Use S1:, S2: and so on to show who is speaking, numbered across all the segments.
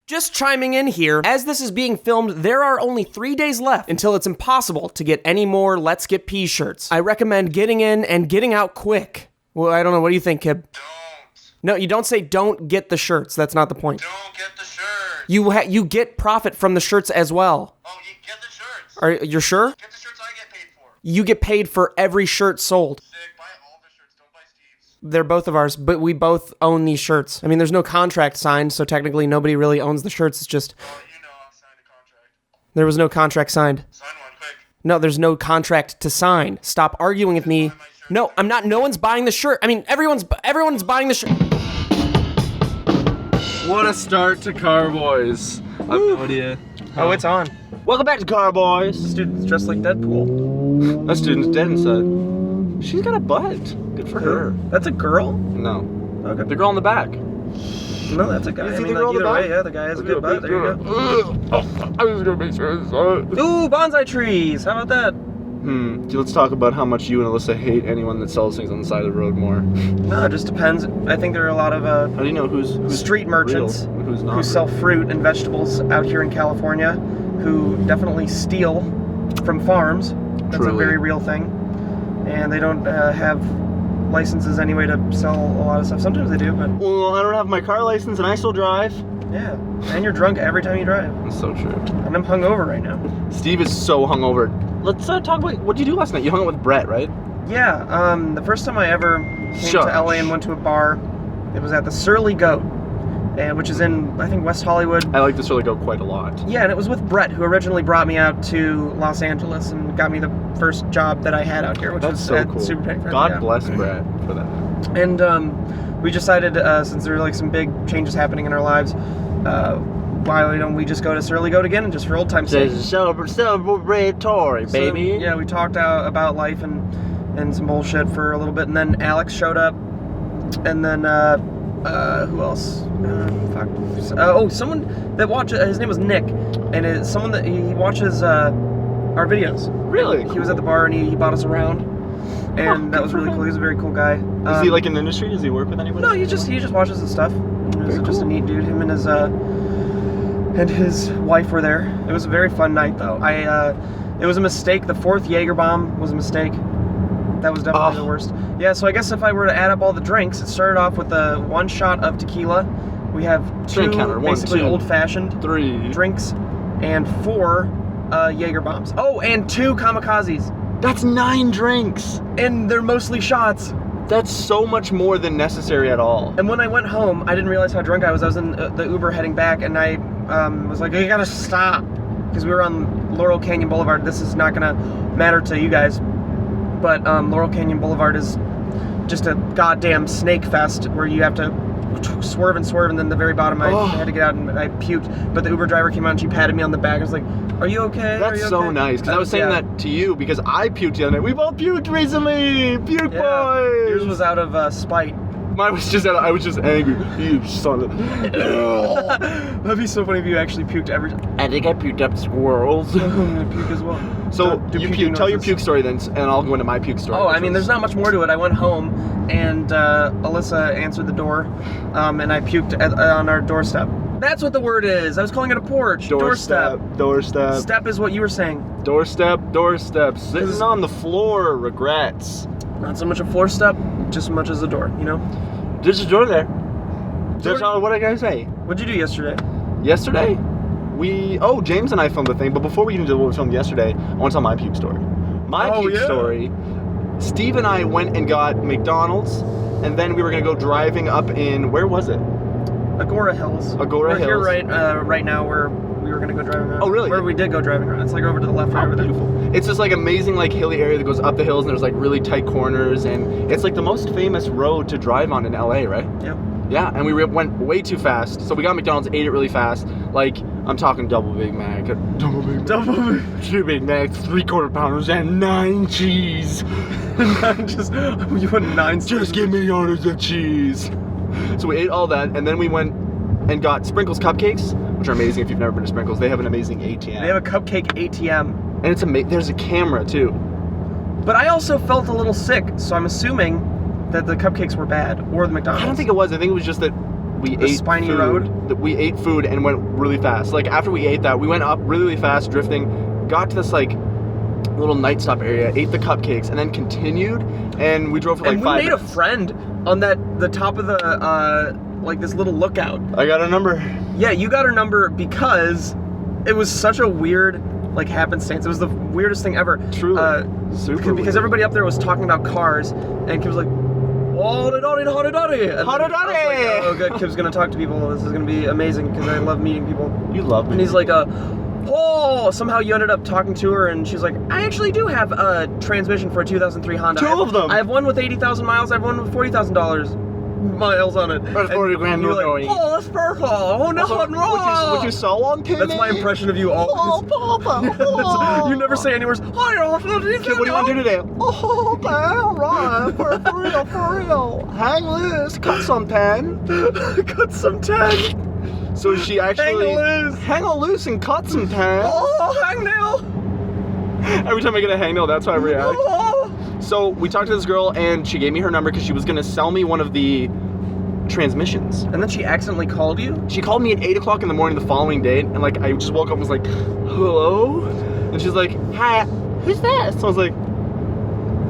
S1: Just chiming in here, as this is being filmed, there are only 3 days left until it's impossible to get any more Let's Get Pee shirts. I recommend getting in and getting out quick. Well, I don't know, what do you think, Kib?
S2: Don't.
S1: No, you don't say don't get the shirts, that's not the point.
S2: Don't get the shirts.
S1: You get profit from the shirts as well.
S2: Oh, you get the shirts.
S1: Are you sure?
S2: Get the shirts I get paid for.
S1: You get paid for every shirt sold.
S2: Sick, buy all the shirts, don't buy Steve's.
S1: They're both of ours, but we both own these shirts. I mean, there's no contract signed, so technically nobody really owns the shirts. It's just,
S2: Oh, you know I'll sign a contract.
S1: there was no contract signed.
S2: Sign one, quick.
S1: No, there's no contract to sign. Stop arguing with me. No, I'm not. No one's buying the shirt. I mean, everyone's buying the shirt.
S3: What a start to Car Boys. I have no idea.
S1: Oh, it's on.
S3: Welcome back to Car Boys.
S1: Student's dressed like Deadpool.
S3: That student's dead inside. She's got a butt. Good for her.
S1: That's a girl?
S3: No.
S1: Okay.
S3: The girl in the back.
S1: No, that's a guy.
S3: You see the girl in the back?
S1: Yeah, the guy has a good butt. There you go.
S3: I was gonna make sure it's
S1: Ooh, bonsai trees. How about that?
S3: Let's talk about how much you and Alyssa hate anyone that sells things on the side of the road more.
S1: No, it just depends. I think there are a lot of
S3: How do you know who's
S1: street merchants
S3: real and who's not
S1: who sell fruit and vegetables out here in California who definitely steal from farms. That's a
S3: Truly.
S1: very real thing. And they don't have licenses anyway to sell a lot of stuff. Sometimes they do, but
S3: Well, I don't have my car license and I still drive.
S1: yeah. And you're drunk every time you drive.
S3: That's so true.
S1: And I'm hungover right now.
S3: Steve is so hungover. Let's talk about what did you do last night? You hung out with Brett, right?
S1: Yeah, the first time I ever came to LA and went to a bar, it was at the Surly Goat, which is in, I think, West Hollywood.
S3: I like this really go quite a lot.
S1: Yeah, and it was with Brett, who originally brought me out to Los Angeles and got me the first job that I had out here, which
S3: That's
S1: was
S3: so
S1: at
S3: cool.
S1: Super Penny Friends.
S3: God
S1: yeah.
S3: bless Brett for that.
S1: And we decided, since there were like some big changes happening in our lives, why don't we just go to Surly Goat again and just for old time's sake?
S3: Celebratory, baby.
S1: So, yeah, we talked about life and some bullshit for a little bit, and then Alex showed up, and then who else? Someone that watches. His name was Nick, and it's someone that he watches our videos.
S3: Really?
S1: He was at the bar and he bought us around, and that was really cool. He's a very cool guy.
S3: Is he like in the industry? Does he work with anybody?
S1: No, he just watches the stuff. He was just a neat dude. Him and his wife were there. It was a very fun night, though. It was a mistake. The fourth Jaeger bomb was a mistake. That was definitely the worst. Yeah, so I guess if I were to add up all the drinks, it started off with one shot of tequila. We have two
S3: Drink counter. 1,
S1: basically
S3: 2,
S1: old-fashioned
S3: 3
S1: drinks and 4 Jaeger bombs. Oh, and 2 kamikazes.
S3: That's 9 drinks.
S1: And they're mostly shots.
S3: That's so much more than necessary at all.
S1: And when I went home, I didn't realize how drunk I was. I was in the Uber heading back, and I was like, you gotta stop. Because we were on Laurel Canyon Boulevard. This is not gonna matter to you guys, but Laurel Canyon Boulevard is just a goddamn snake fest where you have to swerve, and then the very bottom I had to get out and I puked. But the Uber driver came out and she patted me on the back. I was like, are you okay?
S3: That's so nice, because I was saying that to you because I puked the other night. We both puked recently! Puke boys!
S1: Yours was out of spite.
S3: Mine was just I was just angry. You son of...
S1: That'd be so funny if you actually puked every time.
S3: I think I puked up squirrels.
S1: I'm gonna puke as well.
S3: So,
S1: Do
S3: you
S1: puking
S3: puke. Tell your
S1: noises.
S3: puke story then, and I'll go into my puke story.
S1: Oh, I mean, there's not much more to it. I went home, and Alyssa answered the door, and I puked on our doorstep. That's what the word is. I was calling it a porch.
S3: Doorstep.
S1: Step is what you were saying.
S3: Doorstep. Sitting on the floor, regrets.
S1: Not so much a floor step, just as much as a door, you know?
S3: There's a door there. That's all what I gotta say.
S1: What'd you do yesterday?
S3: Yesterday, James and I filmed the thing, but before we get into what we filmed yesterday, I want to tell my puke story. My puke story, Steve and I went and got McDonald's, and then we were gonna go driving up in, where was it?
S1: Agora Hills.
S3: Agora Hills.
S1: We're here right now where we were gonna go driving around.
S3: Oh, really?
S1: Where we did go driving around. It's like over to the left right over there.
S3: Beautiful. It's this like amazing like hilly area that goes up the hills, and there's like really tight corners, and it's like the most famous road to drive on in LA, right?
S1: Yep.
S3: Yeah, and we went way too fast. So we got McDonald's, ate it really fast. Like, I'm talking double Big Mac. 2 Big Macs, 3/4 pounders, and 9 cheese.
S1: You went 9.
S3: Just give me orders of cheese. So we ate all that, and then we went and got Sprinkles cupcakes, which are amazing if you've never been to Sprinkles. They have an amazing ATM.
S1: They have a cupcake ATM.
S3: And it's there's a camera, too.
S1: But I also felt a little sick, so I'm assuming that the cupcakes were bad, or the McDonald's.
S3: I don't think it was. I think it was just that we
S1: The
S3: ate
S1: spiny
S3: food.
S1: road?
S3: We ate food and went really fast. Like after we ate that, we went up really, really fast, drifting, got to this like little night stop area, ate the cupcakes, and then continued, and we drove for like
S1: and
S3: 5
S1: we made
S3: minutes.
S1: a friend on the top of the like this little lookout.
S3: I got a number.
S1: Yeah, you got her number because it was such a weird like happenstance. It was the weirdest thing ever.
S3: Truly. Super
S1: because
S3: weird.
S1: everybody up there was talking about cars, and Kib was like, "Oh, hotty hotty."
S3: Hotty-dotty!
S1: Oh, good. Kib's gonna talk to people. This is gonna be amazing because I love meeting people.
S3: You love me.
S1: And he's like, oh, somehow you ended up talking to her, and she's like, I actually do have a transmission for a 2003 Honda.
S3: Two of them.
S1: I have one with 80,000 miles. I have one with $40,000 miles on it.
S3: That's 40 grand,
S1: you're
S3: no
S1: like,
S3: going.
S1: oh, that's perfect. Oh, no, no.
S3: Would you sell one to me?
S1: That's my impression of you all.
S3: Oh, Papa.
S1: You never say any words. Hi,
S3: Kid, what do you want to do today? Oh, okay, alright. For real. Hang loose. Cut some pen.
S1: Cut some ten.
S3: So she actually...
S1: Hang
S3: loose and cut some pen.
S1: Oh, hang nail.
S3: Every time I get a hangnail, that's how I react.
S1: Oh.
S3: So we talked to this girl, and she gave me her number because she was going to sell me one of the transmissions.
S1: And then she accidentally called you?
S3: She called me at 8 o'clock in the morning the following day, and like I just woke up and was like, hello? And she's like, hi, who's this? So I was like,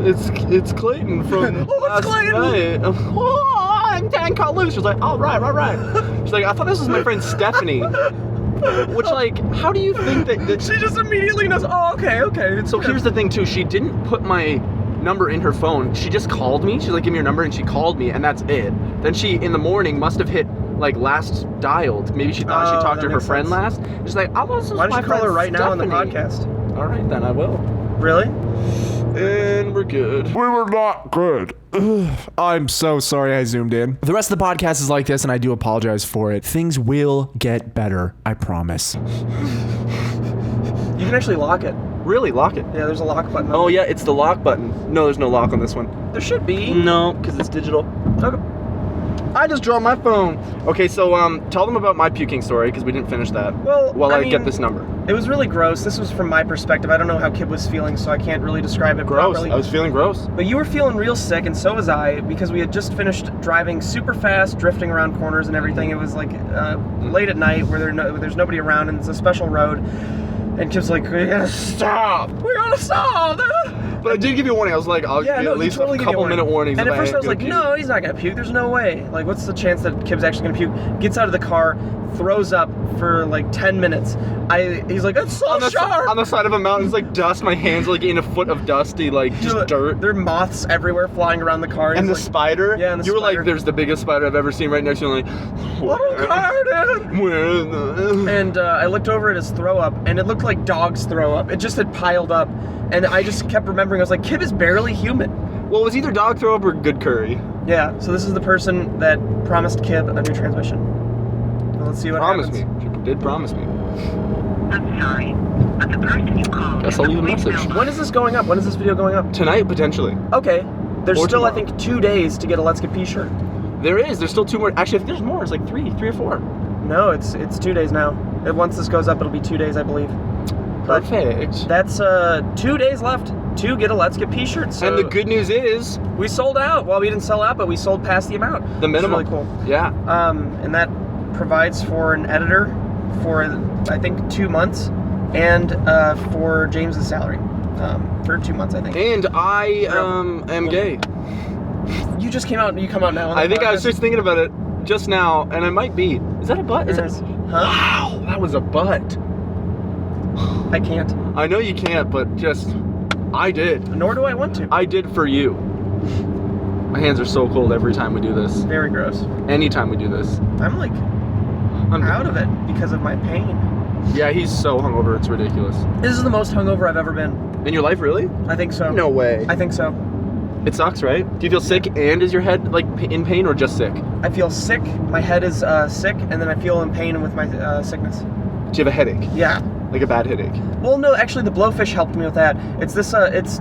S3: it's Clayton from last night. Oh, I'm Dan cut loose. She was like, oh, right. She's like, I thought this was my friend Stephanie. Which, like, how do you think that
S1: She just immediately knows, oh, okay.
S3: So here's the thing, too. She didn't put my number in her phone. She just called me. She's like, give me your number, and she called me, and that's it. Then she, in the morning, must have hit, like, last dialed. Maybe she thought she talked to her friend last. She's like, oh, this is
S1: Why
S3: my
S1: don't you call her
S3: friend
S1: right now on the
S3: Stephanie."
S1: podcast?
S3: All right, then I will.
S1: Really?
S3: And we're good.
S4: We were not good. I'm so sorry I zoomed in. The rest of the podcast is like this, and I do apologize for it. Things will get better, I promise.
S1: You can actually lock it.
S3: Really, lock it.
S1: Yeah, there's a lock button.
S3: Oh, yeah, it's the lock button. No, there's no lock on this one.
S1: There should be.
S3: No, because it's digital.
S1: Okay.
S3: I just draw my phone. Okay, so tell them about my puking story, because we didn't finish that.
S1: Well,
S3: while I
S1: mean,
S3: get this number.
S1: It was really gross. This was from my perspective. I don't know how Kib was feeling, so I can't really describe it
S3: Gross.
S1: properly.
S3: I was feeling gross.
S1: But you were feeling real sick, and so was I, because we had just finished driving super fast, drifting around corners and everything. It was like late at night where there's nobody around, and it's a special road. And Kib's like, we gotta stop. We gotta stop.
S3: But I did give you a warning. I was like, I'll give you at least
S1: totally
S3: a
S1: give me
S3: couple minute warnings.
S1: And
S3: if
S1: at first I was
S3: ain't
S1: like,
S3: gonna
S1: no, he's not gonna puke. There's no way. Like, what's the chance that Kib's actually gonna puke? Gets out of the car, throws up for like 10 minutes. He's like, that's so sharp.
S3: On the side of a mountain, it's like dust. My hands are like in a foot of dusty, like just dirt.
S1: There are moths everywhere flying around the car.
S3: And the
S1: like,
S3: spider?
S1: Yeah, and the
S3: you were
S1: spider.
S3: like, there's the biggest spider I've ever seen right next to you. I'm like,
S1: What a car, dude!
S3: where is the...
S1: And I looked over at his throw up, and it looked like dog's throw up. It just had piled up. And I just kept remembering, I was like, Kib is barely human.
S3: Well, it was either dog throw up or good curry.
S1: Yeah, so this is the person that promised Kib a new transmission. Well, let's see what happens.
S3: She did promise me.
S5: I'm sorry, but the person you called...
S3: Guess I'll leave a message.
S1: When is this going up? When is this video going up?
S3: Tonight, potentially.
S1: Okay. There's
S3: Or
S1: still,
S3: tomorrow.
S1: I think, 2 days to get a Let's Get P shirt.
S3: There's still 2 more. Actually, I think there's more. It's like three or 4.
S1: No, it's 2 days now. Once this goes up, it'll be 2 days, I believe. But
S3: Perfect.
S1: that's 2 days left to get a Let's Get P shirt. So
S3: And the good news is...
S1: we sold out. Well, we didn't sell out, but we sold past the amount.
S3: The minimum.
S1: It's really cool.
S3: Yeah.
S1: And that provides for an editor for, I think, 2 months, and for James's salary for 2 months, I think.
S3: And I am gay.
S1: You just came out. You come out now. On the
S3: I think I was
S1: podcast?
S3: just thinking about it just now, and I might be. Is that a butt? Is
S1: It
S3: that...
S1: is. Huh?
S3: Wow, that was a butt.
S1: I can't.
S3: I know you can't, but just... I did.
S1: Nor do I want to.
S3: I did for you. My hands are so cold every time we do this.
S1: Very gross.
S3: Anytime we do this.
S1: I'm like out of it because of my pain.
S3: Yeah, he's so hungover, it's ridiculous.
S1: This is the most hungover I've ever been.
S3: In your life, really?
S1: I think so.
S3: No way.
S1: I think so.
S3: It sucks, right? Do you feel sick and is your head like in pain or just sick?
S1: I feel sick. My head is sick, and then I feel in pain with my sickness.
S3: Do you have a headache?
S1: Yeah.
S3: Like a bad headache?
S1: Well, no, actually, the blowfish helped me with that. It's this. It's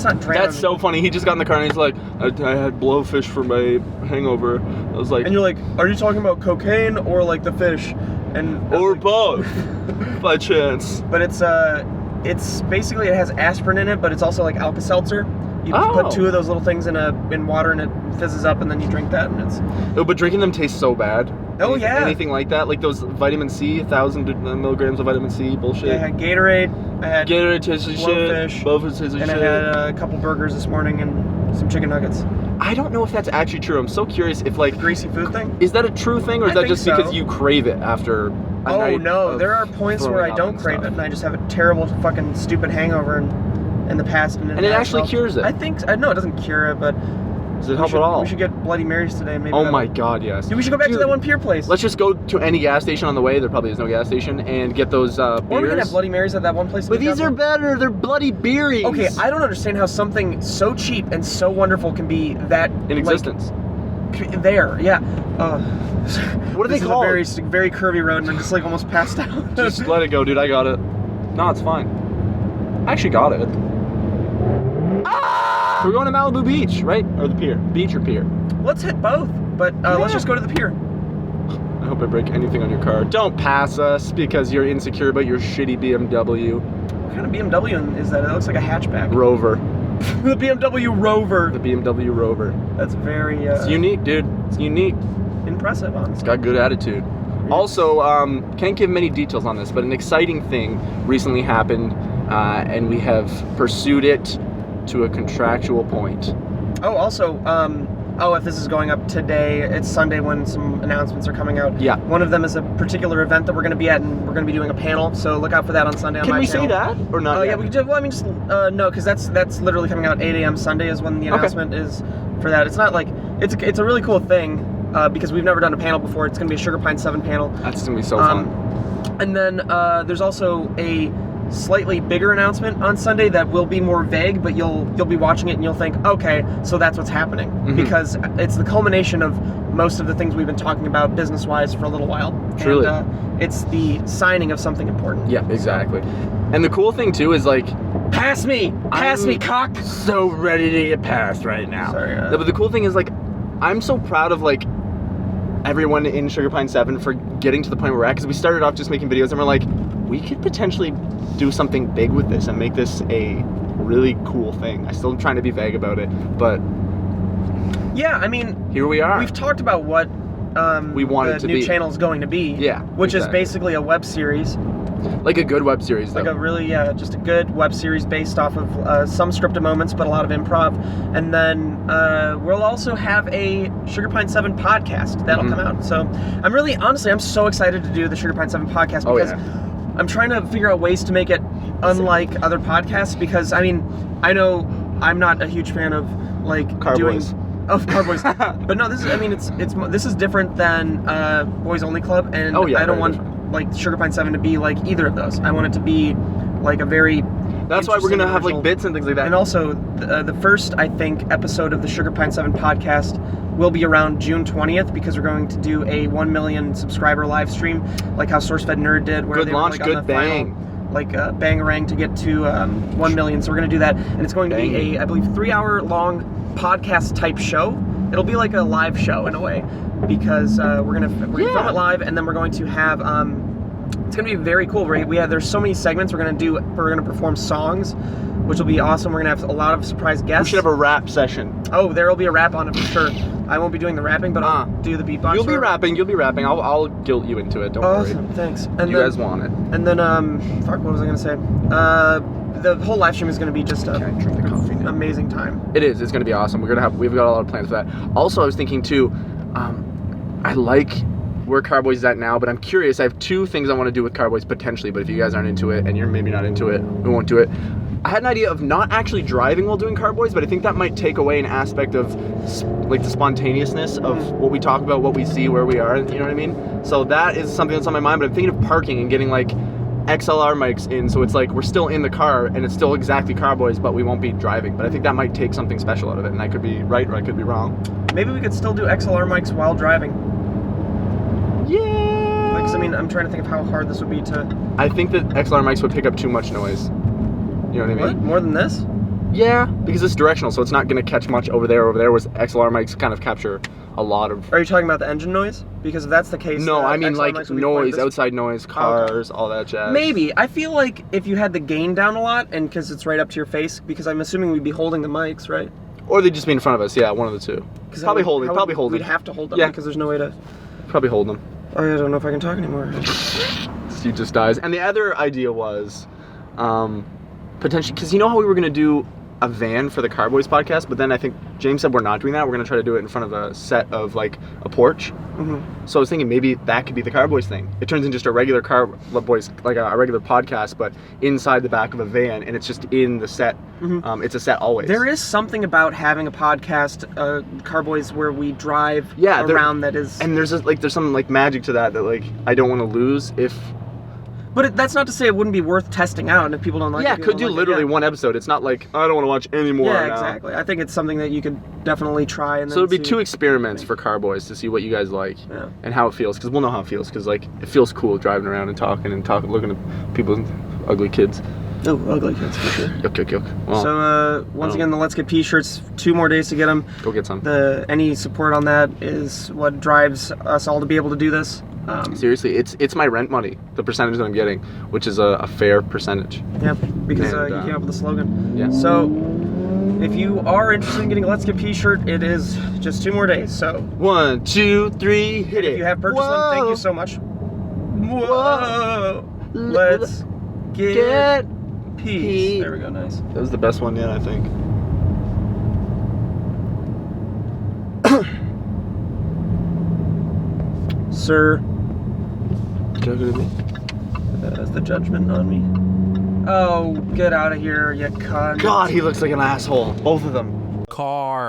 S1: not Dramamine.
S3: That's so funny. He just got in the car and he's like, I had blowfish for my hangover. I was like,
S1: And you're like, are you talking about cocaine or like the fish? And
S3: or both, by chance.
S1: but it's basically, it has aspirin in it, but it's also like Alka-Seltzer. You
S3: Oh.
S1: put 2 of those little things in water and it fizzes up, and then you drink that, and it's.
S3: Oh, but drinking them tastes so bad.
S1: Oh, yeah.
S3: Anything like that, like those vitamin C, 1,000 milligrams of vitamin C bullshit.
S1: I had Gatorade. I had
S3: Gatorade tastes like shit.
S1: Blowfish,
S3: Blowfish tastes like
S1: and
S3: shit.
S1: I had a couple burgers this morning and some chicken nuggets.
S3: I don't know if that's actually true. I'm so curious if like
S1: Greasy food thing?
S3: is that a true thing, or is
S1: I
S3: that
S1: think
S3: just
S1: so.
S3: because you crave it after? A
S1: Oh
S3: night
S1: no,
S3: of
S1: there are points where I
S3: throwing up
S1: don't
S3: and
S1: crave it,
S3: stuff?
S1: and I just have a terrible fucking stupid hangover in the past. And
S3: And it actually cures it.
S1: I think. No, it doesn't cure it, but
S3: Does it help at all?
S1: we should get Bloody Marys today. Maybe.
S3: Oh my god, yes.
S1: Dude, we should go back to
S3: Dude,
S1: that one pier place.
S3: Let's just go to any gas station on the way. There probably is no gas station, and get those beers.
S1: Or we can have Bloody Marys at that one place. that
S3: But
S1: we
S3: these
S1: got
S3: are
S1: from.
S3: better. They're bloody beeries.
S1: Okay, I don't understand how something so cheap and so wonderful can be that
S3: in existence.
S1: Like, there, yeah.
S3: What are
S1: this
S3: they
S1: is
S3: called?
S1: A very curvy road, and I'm just like almost passed out.
S3: Just let it go, dude. I got it. No, it's fine. I actually got it. We're going to Malibu Beach, right? Or the pier? Beach or pier?
S1: Let's hit both, but let's just go to the pier.
S3: I hope I break anything on your car. Don't pass us because you're insecure about your shitty BMW
S1: What kind of BMW is that? It looks like a hatchback.
S3: Rover.
S1: The BMW Rover.
S3: The BMW Rover.
S1: That's very
S3: It's unique, dude. It's unique.
S1: impressive,
S3: It's
S1: honestly.
S3: got good attitude. Also, can't give many details on this, but an exciting thing recently happened, and we have pursued it to a contractual point.
S1: Oh, also, if this is going up today, it's Sunday when some announcements are coming out.
S3: Yeah.
S1: One of them is a particular event that we're going to be at, and we're going to be doing a panel, so look out for that on Sunday on
S3: Can
S1: my
S3: we
S1: channel.
S3: say that or not?
S1: Oh, yeah,
S3: yet?
S1: we could just, well, I mean, just, no, because that's literally coming out 8 a.m. Sunday is when the announcement is for that. It's not like, it's a really cool thing, because we've never done a panel before. It's going to be a Sugar Pine 7 panel.
S3: That's gonna be so fun.
S1: And then there's also a slightly bigger announcement on Sunday that will be more vague, but you'll be watching it and you'll think, okay, so that's what's happening, because it's the culmination of most of the things we've been talking about business-wise for a little while.
S3: Truly.
S1: And it's the signing of something important.
S3: Yeah, exactly. And the cool thing too is like,
S1: Pass me,
S3: I'm
S1: cock.
S3: so ready to get passed right now.
S1: Sorry.
S3: No, but the cool thing is like, I'm so proud of like everyone in Sugar Pine 7 for getting to the point where we're at, because we started off just making videos and we're like, we could potentially do something big with this and make this a really cool thing. I still am trying to be vague about it, but
S1: Yeah, I mean,
S3: here we are.
S1: we've talked about what
S3: We want it
S1: the
S3: to
S1: new
S3: be.
S1: channel is going to be.
S3: Yeah,
S1: which
S3: exactly.
S1: is basically a web series.
S3: Like a good web series though.
S1: Like a really, just a good web series based off of some scripted moments, but a lot of improv. And then we'll also have a Sugar Pine 7 podcast that'll come out. So I'm really, honestly, I'm so excited to do the Sugar Pine 7 podcast because I'm trying to figure out ways to make it unlike other podcasts, because, I mean, I know I'm not a huge fan of, like,
S3: Carboys.
S1: Of Carboys. But no, this is, I mean, this is different than Boys Only Club, and I don't
S3: very
S1: want
S3: different.
S1: like Sugar Pine 7 to be like either of those. I want it to be like a very
S3: That's why we're
S1: interesting,
S3: gonna have like
S1: original-
S3: bits and things like that.
S1: And also the first, I think, episode of the Sugar Pine 7 podcast will be around June 20th, because we're going to do a 1 million subscriber live stream, like how SourceFed Nerd did, where
S3: Good
S1: they
S3: launch,
S1: were like on
S3: good
S1: the
S3: bang.
S1: final, like bangarang to get to 1 million. So we're going to do that, and it's going to be a, I believe, 3-hour long podcast type show. It'll be like a live show in a way, because we're gonna film it live, and then we're going to have it's gonna be very cool. There's so many segments we're gonna perform songs, which will be awesome. We're gonna have a lot of surprise guests.
S3: We should have a rap session.
S1: Oh, there will be a rap on it for sure. I won't be doing the rapping, but I'll do the beatbox.
S3: You'll be rapping. I'll guilt you into it. Don't
S1: Awesome,
S3: worry.
S1: thanks. And
S3: You
S1: then,
S3: guys want it.
S1: And then fuck, what was I gonna say? The whole live stream is gonna be just
S3: Can I drink the coffee now?
S1: amazing time.
S3: It is. It's going to be awesome. We've got a lot of plans for that. Also, I was thinking too, I like where Carboys is at now, but I'm curious. I have 2 things I want to do with Carboys potentially, but if you guys aren't into it and you're maybe not into it, we won't do it. I had an idea of not actually driving while doing Carboys, but I think that might take away an aspect of like the spontaneousness of what we talk about, what we see, where we are, you know what I mean? So that is something that's on my mind, but I'm thinking of parking and getting like XLR mics in, so it's like we're still in the car and it's still exactly Carboys, but we won't be driving. But I think that might take something special out of it, and I could be right or I could be wrong.
S1: Maybe we could still do XLR mics while driving.
S3: Yeah.
S1: Because I mean, I'm trying to think of how hard this would be to.
S3: I think that XLR mics would pick up too much noise. You know what I
S1: What?
S3: mean?
S1: More than this?
S3: Yeah, because it's directional, so it's not going to catch much over there, whereas XLR mics kind of capture a lot of.
S1: Are you talking about the engine noise? Because if that's the case,
S3: No, I mean
S1: Exxon
S3: like
S1: lights would be quite
S3: noise,
S1: dis-
S3: outside noise, cars, all that jazz.
S1: Maybe. I feel like if you had the gain down a lot, and because it's right up to your face, because I'm assuming we'd be holding the mics, right?
S3: Or they'd just be in front of us. Yeah, one of the two. Probably holding. Probably holding.
S1: We'd have to hold them
S3: Yeah.
S1: because there's no way to.
S3: Probably hold them.
S1: Oh, I don't know if I can talk anymore.
S3: Steve just dies. And the other idea was potentially, because you know how we were going to do a van for the Carboys podcast, but then I think James said we're not doing that. We're going to try to do it in front of a set of like a porch.
S1: Mm-hmm.
S3: So I was thinking maybe that could be the Carboys thing. It turns into just a regular Carboys, like a regular podcast, but inside the back of a van, and it's just in the set.
S1: Mm-hmm.
S3: It's a set always.
S1: There is something about having a podcast, Carboys, where we drive around that is.
S3: And there's some like magic to that like I don't want to lose if.
S1: But that's not to say it wouldn't be worth testing out, and if people don't like it.
S3: Yeah, could do literally one episode. It's not like I don't want to watch any more.
S1: Yeah,
S3: now.
S1: exactly. I think it's something that you could definitely try. And
S3: So
S1: then
S3: it'd be
S1: see.
S3: 2 experiments for Carboys to see what you guys like
S1: Yeah.
S3: and how it feels, because we'll know how it feels, because like it feels cool driving around and talking, looking at people's ugly kids.
S1: Oh, ugly kids for sure.
S3: Yuck. Well,
S1: So once again, the Let's Get P shirts, 2 more days to get them.
S3: go get some.
S1: Any support on that is what drives us all to be able to do this.
S3: Seriously, it's my rent money, the percentage that I'm getting, which is a fair percentage.
S1: Yep, because
S3: And,
S1: you came up with the slogan.
S3: Yeah.
S1: So if you are interested in getting a Let's Get P shirt, it is just 2 more days. So
S3: 1, 2, 3, hit it.
S1: if you have purchased them, thank you so much. Whoa. Let's get P. There we go, nice.
S3: That was the best one yet, I think.
S1: Sir,
S3: Joking to me?
S1: that's the judgment on me. Oh, get out of here, you cunt.
S3: God, he looks like an asshole. Both of them.
S4: Car.